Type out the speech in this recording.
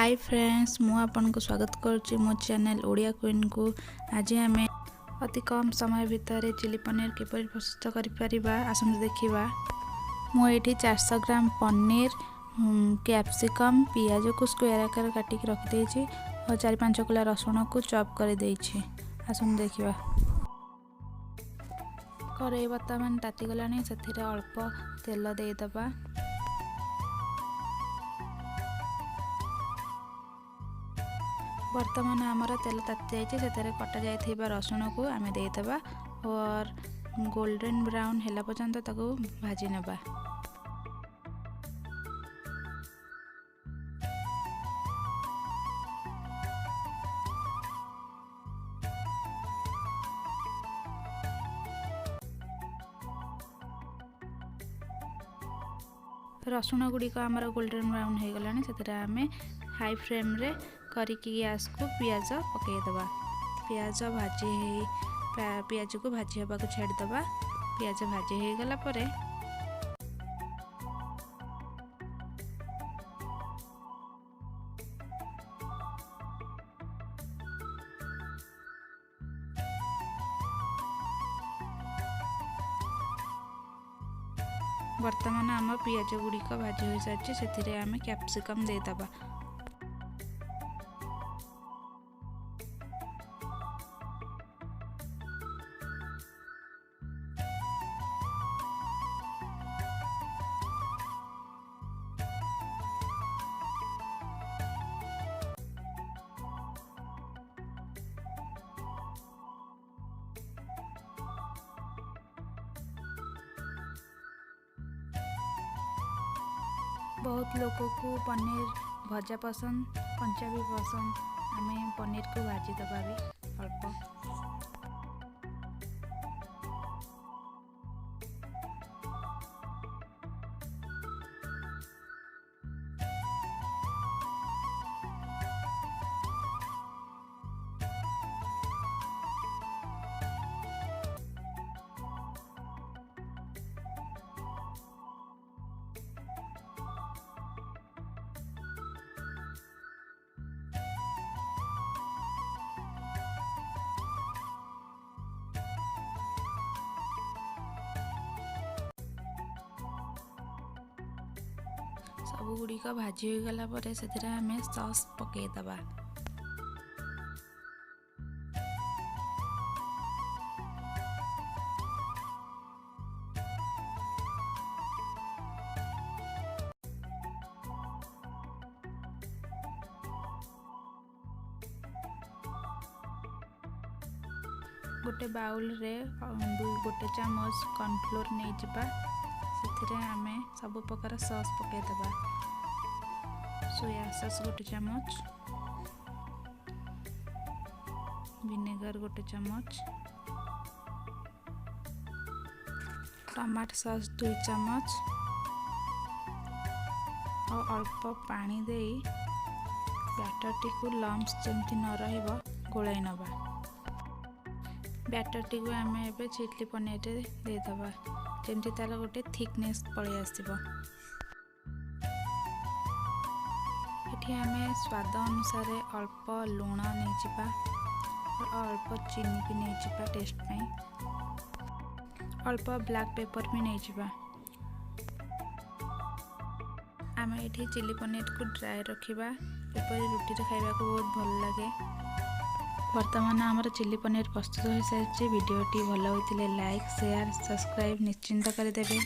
Hi friends, मु आपन को स्वागत करुच्ची मो चैनल ओडिया क्वीन को। आज आम अति कम समय भितर चिली पनीर किपर प्रस्तुत करिपरिबा आसंतु देखिबा। मु एठी 400 ग्राम पनीर, कैप्सिकम, पियाज को स्क्वायर आकार काटिक रखि देछि और 4-5 कला रसुण को चॉप कर देछि। आसंतु देखिबा। कड़ाई वर्तमान ताती गलानी, सेथिरे अल्प तेल दे दबा। वर्तमान आमर तेल ताती जाइए, कटा जाइथिबा रसुण को आमे देदबा और गोल्डन ब्राउन हैला पर्यंत ताको भाजी नेबा। रसुण गुड़िक आमर गोल्डन ब्राउन हो गलानी, से आमे हाई फ्लेम रे करिकी गैस को पियाज पकईदबा। पियाज पियाज को भाजी हवा को छाड़ीदबा। पियाज भाजी हो गला परे वर्तमान आम पियाज गुड़िक भाजी हो सारी, से आम कैप्सिकम देदबा। बहुत लोगों को पनीर भजा पसंद, कंचा भी पसंद। आमे पनीर को भाजी दबा भी अल्प। सब गुड़िक भाजी हो गला परे से आमे सॉस पकईदबा। गोटे बाउल रे गोटे चामच कॉर्नफ्लोर नहीं जिबा। से आमे सब प्रकार सॉस पकईदबा। सोया सॉस गोटे चामच, विनेगर गोटे चामच, टमाटो सॉस 2 चामच और अल्प पानी दे बैटर टी को लम्स जमती न रहिबो गोलाई नबा। बैटर टी को आमे एबे चिली पनीर रे दे दबा, जेमती तार गोटे थिकनेस पड़े आसीबो। एठी आमे स्वाद अनुसार अल्प लुण नहीं जिबा और अल्प चीनी भी नहीं जिबा टेस्ट पे। अल्प ब्लैक पेपर भी नहीं जिबा। आमे एठी चिली पनीर को ड्राई रखिबा, एपरि रुटी रे खाइबा को बहुत भल लागे। वर्तमान आमर चिली पनीर प्रस्तुत हो सारी। वीडियोटी भल होइतिले लाइक, शेयर, सब्सक्राइब निश्चिंत कर देबे।